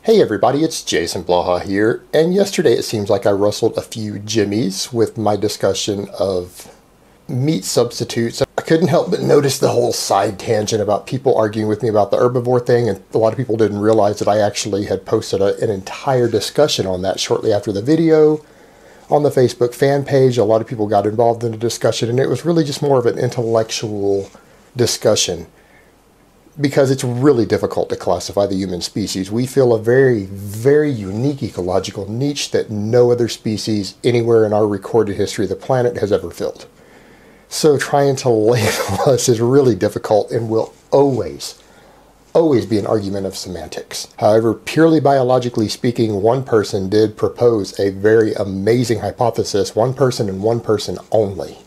Hey everybody, it's Jason Blaha here, and yesterday it seems like I rustled a few jimmies with my discussion of meat substitutes. I couldn't help but notice the whole side tangent about people arguing with me about the herbivore thing, and a lot of people didn't realize that I actually had posted an entire discussion on that shortly after the video on the Facebook fan page. A lot of people got involved in the discussion, and it was really just more of an intellectual discussion, because it's really difficult to classify the human species. We fill a very, very unique ecological niche that no other species anywhere in our recorded history of the planet has ever filled. So trying to label us is really difficult and will always be an argument of semantics. However, purely biologically speaking, one person did propose a very amazing hypothesis, one person and one person only,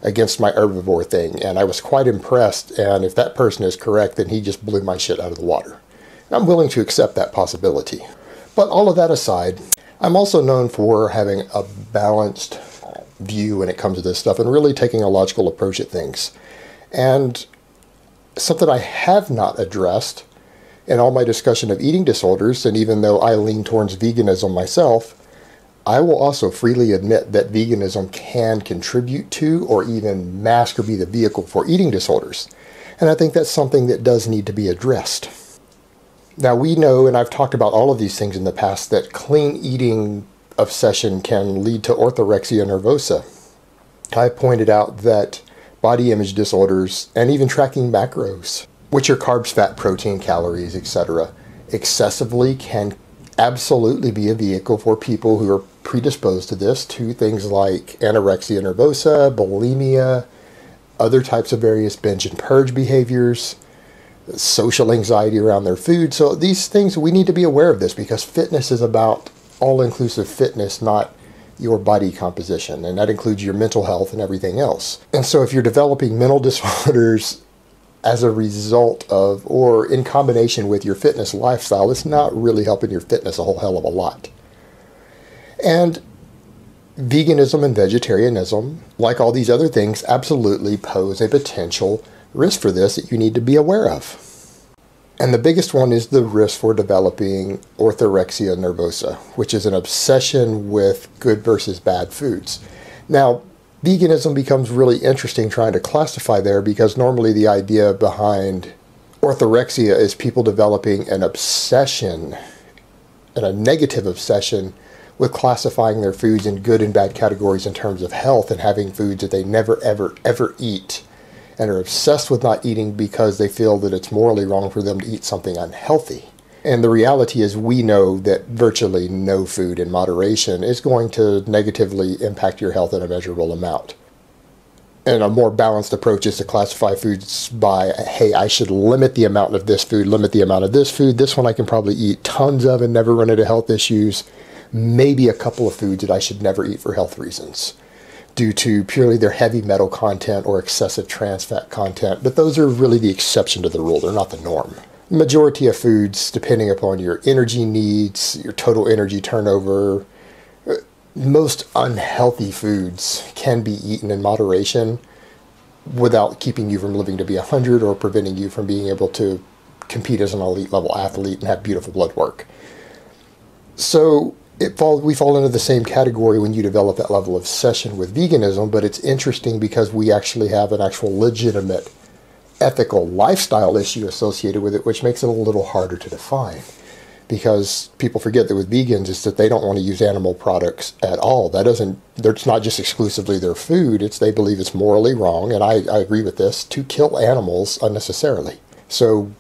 against my herbivore thing, and I was quite impressed, and if that person is correct, then he just blew my shit out of the water. I'm willing to accept that possibility. But all of that aside, I'm also known for having a balanced view when it comes to this stuff and really taking a logical approach at things. And something I have not addressed in all my discussion of eating disorders, and even though I lean towards veganism myself, I will also freely admit that veganism can contribute to or even mask or be the vehicle for eating disorders. And I think that's something that does need to be addressed. Now we know, and I've talked about all of these things in the past, that clean eating obsession can lead to orthorexia nervosa. I pointed out that body image disorders and even tracking macros, which are carbs, fat, protein, calories, etc., excessively can absolutely be a vehicle for people who are predisposed to this, to things like anorexia nervosa, bulimia, other types of various binge and purge behaviors, social anxiety around their food. So these things, we need to be aware of this, because fitness is about all-inclusive fitness, not your body composition, and that includes your mental health and everything else. And so if you're developing mental disorders as a result of, or in combination with your fitness lifestyle, it's not really helping your fitness a whole hell of a lot. And veganism and vegetarianism, like all these other things, absolutely pose a potential risk for this that you need to be aware of. And the biggest one is the risk for developing orthorexia nervosa, which is an obsession with good versus bad foods. Now, veganism becomes really interesting trying to classify there, because normally the idea behind orthorexia is people developing an obsession, and a negative obsession, with classifying their foods in good and bad categories in terms of health, and having foods that they never, ever eat, and are obsessed with not eating because they feel that it's morally wrong for them to eat something unhealthy. And the reality is, we know that virtually no food in moderation is going to negatively impact your health in a measurable amount. And a more balanced approach is to classify foods by, hey, I should limit the amount of this food, limit the amount of this food. This one I can probably eat tons of and never run into health issues. Maybe a couple of foods that I should never eat for health reasons, due to purely their heavy metal content or excessive trans fat content. But those are really the exception to the rule. They're not the norm. The majority of foods, depending upon your energy needs, your total energy turnover, most unhealthy foods can be eaten in moderation without keeping you from living to be 100 or preventing you from being able to compete as an elite level athlete and have beautiful blood work. So we fall into the same category when you develop that level of obsession with veganism, but it's interesting because we actually have an actual legitimate ethical lifestyle issue associated with it, which makes it a little harder to define. Because people forget that with vegans, it's that they don't want to use animal products at all. It's not just exclusively their food, they believe it's morally wrong, and I agree with this, to kill animals unnecessarily. So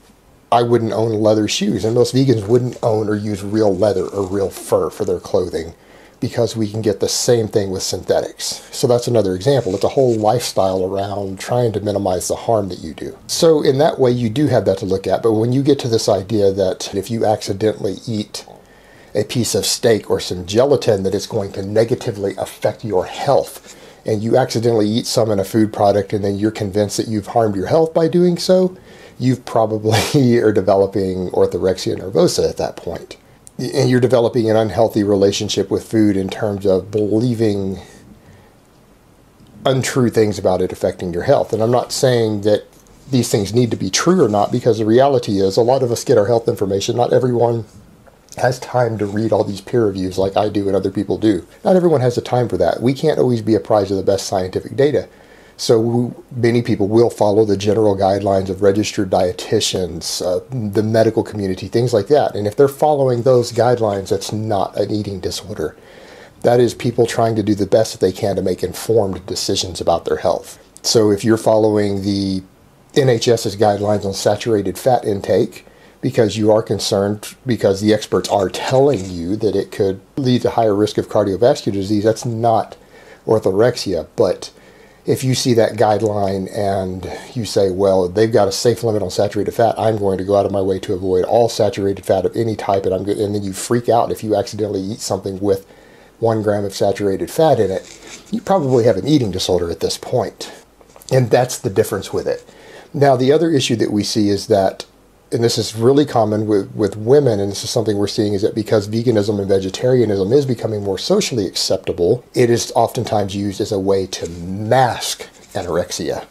I wouldn't own leather shoes, and most vegans wouldn't own or use real leather or real fur for their clothing, because we can get the same thing with synthetics. So that's another example. It's a whole lifestyle around trying to minimize the harm that you do. So in that way, you do have that to look at. But when you get to this idea that if you accidentally eat a piece of steak or some gelatin, that it's going to negatively affect your health, and you accidentally eat some in a food product, and then you're convinced that you've harmed your health by doing so, you probably are developing orthorexia nervosa at that point. And you're developing an unhealthy relationship with food in terms of believing untrue things about it affecting your health. And I'm not saying that these things need to be true or not, because the reality is a lot of us get our health information. Not everyone has time to read all these peer reviews like I do and other people do. Not everyone has the time for that. We can't always be apprised of the best scientific data. So many people will follow the general guidelines of registered dietitians, the medical community, things like that. And if they're following those guidelines, that's not an eating disorder. That is people trying to do the best that they can to make informed decisions about their health. So if you're following the NHS's guidelines on saturated fat intake, because you are concerned, because the experts are telling you that it could lead to higher risk of cardiovascular disease, that's not orthorexia. But if you see that guideline and you say, well, they've got a safe limit on saturated fat, I'm going to go out of my way to avoid all saturated fat of any type, and then you freak out if you accidentally eat something with 1 gram of saturated fat in it, you probably have an eating disorder at this point. And that's the difference with it. Now, the other issue that we see is that, and this is really common with women, and this is something we're seeing, is that because veganism and vegetarianism is becoming more socially acceptable, it is oftentimes used as a way to mask anorexia.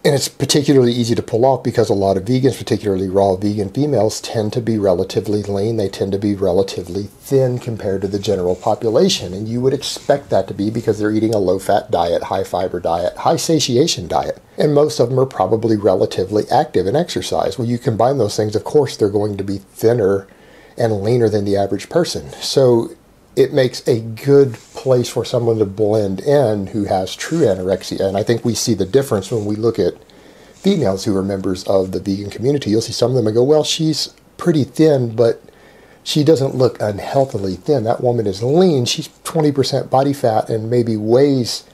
And it's particularly easy to pull off because a lot of vegans, particularly raw vegan females, tend to be relatively lean. They tend to be relatively thin compared to the general population. And you would expect that to be because they're eating a low-fat diet, high-fiber diet, high-satiation diet. And most of them are probably relatively active in exercise. When you combine those things, of course, they're going to be thinner and leaner than the average person. So it makes a good place for someone to blend in who has true anorexia. And I think we see the difference when we look at females who are members of the vegan community. You'll see some of them and go, well, she's pretty thin, but she doesn't look unhealthily thin. That woman is lean. She's 20% body fat and maybe weighs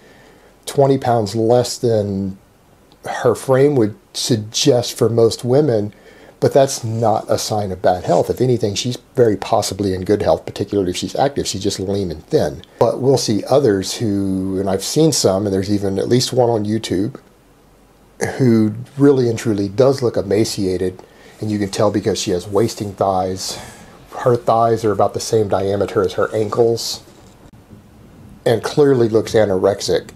20 pounds less than her frame would suggest for most women. But that's not a sign of bad health. If anything, she's very possibly in good health, particularly if she's active. She's just lean and thin. But we'll see others who, and I've seen some, and there's even at least one on YouTube, who really and truly does look emaciated. And you can tell because she has wasting thighs. Her thighs are about the same diameter as her ankles. And clearly looks anorexic,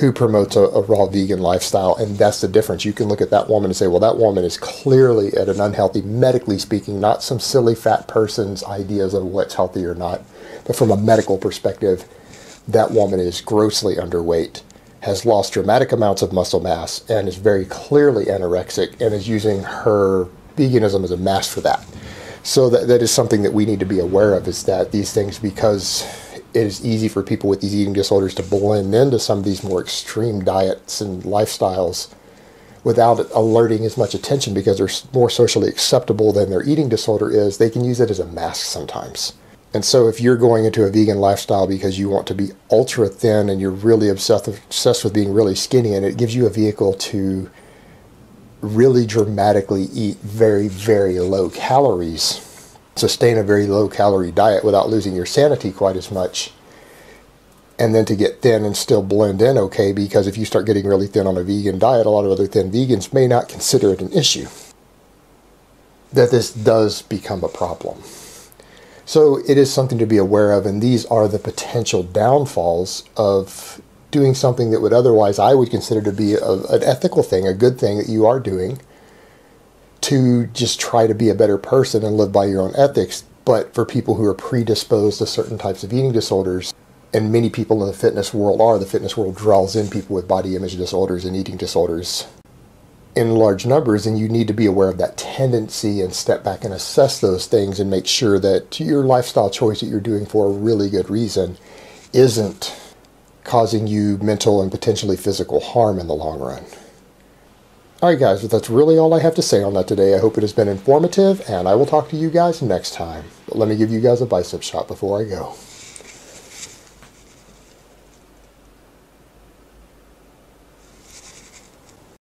who promotes a raw vegan lifestyle. And that's the difference. You can look at that woman and say, well, that woman is clearly at an unhealthy, medically speaking, not some silly fat person's ideas of what's healthy or not, but from a medical perspective, that woman is grossly underweight, has lost dramatic amounts of muscle mass, and is very clearly anorexic, and is using her veganism as a mask for that. So that is something that we need to be aware of, is that these things, because it is easy for people with these eating disorders to blend into some of these more extreme diets and lifestyles without alerting as much attention because they're more socially acceptable than their eating disorder is. They can use it as a mask sometimes. And so if you're going into a vegan lifestyle because you want to be ultra thin and you're really obsessed with being really skinny, and it gives you a vehicle to really dramatically eat very, very low calories, sustain a very low calorie diet without losing your sanity quite as much, and then to get thin and still blend in okay, because if you start getting really thin on a vegan diet, a lot of other thin vegans may not consider it an issue, that this does become a problem. So it is something to be aware of, and these are the potential downfalls of doing something that would otherwise I would consider to be an ethical thing, a good thing that you are doing, to just try to be a better person and live by your own ethics. But for people who are predisposed to certain types of eating disorders, and many people in the fitness world are, the fitness world draws in people with body image disorders and eating disorders in large numbers, and you need to be aware of that tendency and step back and assess those things and make sure that your lifestyle choice that you're doing for a really good reason isn't causing you mental and potentially physical harm in the long run. Alright guys, but that's really all I have to say on that today. I hope it has been informative, and I will talk to you guys next time. But let me give you guys a bicep shot before I go.